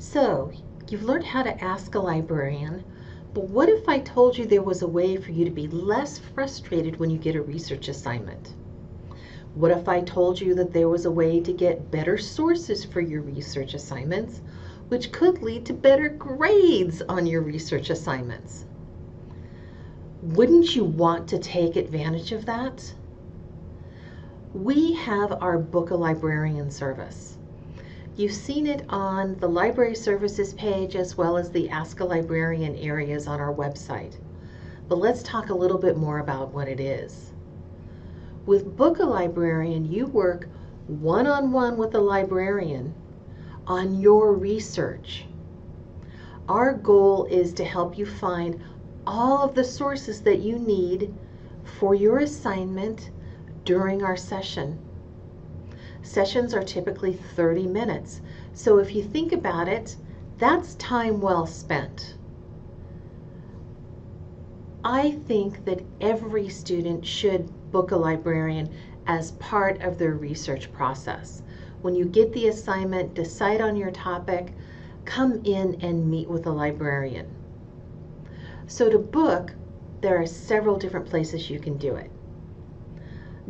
So, you've learned how to ask a librarian, but what if I told you there was a way for you to be less frustrated when you get a research assignment? What if I told you that there was a way to get better sources for your research assignments, which could lead to better grades on your research assignments? Wouldn't you want to take advantage of that? We have our Book a Librarian service. You've seen it on the library services page as well as the Ask a Librarian areas on our website. But let's talk a little bit more about what it is. With Book a Librarian, you work one-on-one with the librarian on your research. Our goal is to help you find all of the sources that you need for your assignment during our session. Sessions are typically 30 minutes, so if you think about it, that's time well spent. I think that every student should book a librarian as part of their research process. When you get the assignment, decide on your topic, come in and meet with a librarian. So to book, there are several different places you can do it.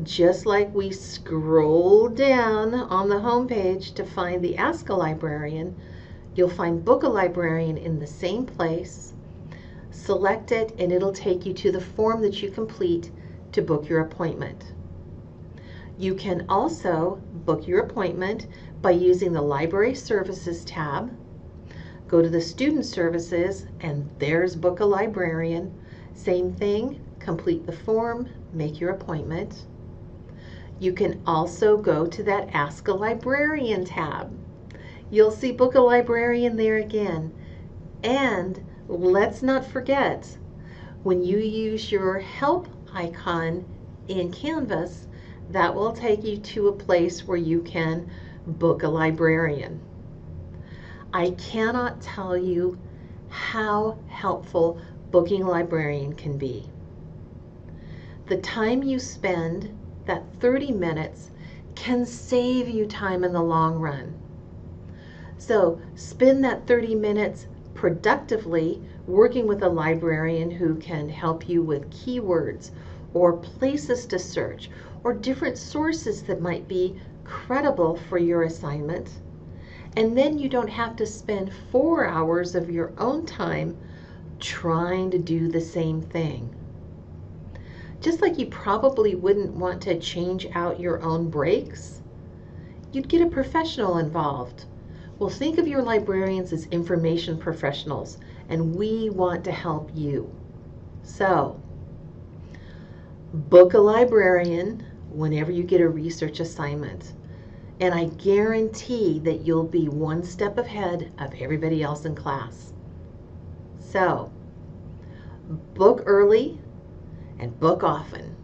Just like we scroll down on the home page to find the Ask a Librarian, you'll find Book a Librarian in the same place. Select it and it'll take you to the form that you complete to book your appointment. You can also book your appointment by using the Library Services tab. Go to the Student Services and there's Book a Librarian. Same thing, complete the form, make your appointment. You can also go to that Ask a Librarian tab. You'll see Book a Librarian there again. And let's not forget, when you use your help icon in Canvas, that will take you to a place where you can book a librarian. I cannot tell you how helpful booking a librarian can be. The time you spend, that 30 minutes, can save you time in the long run. So spend that 30 minutes productively working with a librarian who can help you with keywords or places to search or different sources that might be credible for your assignment. And then you don't have to spend 4 hours of your own time trying to do the same thing. Just like you probably wouldn't want to change out your own breaks, you'd get a professional involved. Well, think of your librarians as information professionals, and we want to help you. So, book a librarian whenever you get a research assignment, and I guarantee that you'll be one step ahead of everybody else in class. So, book early and book often.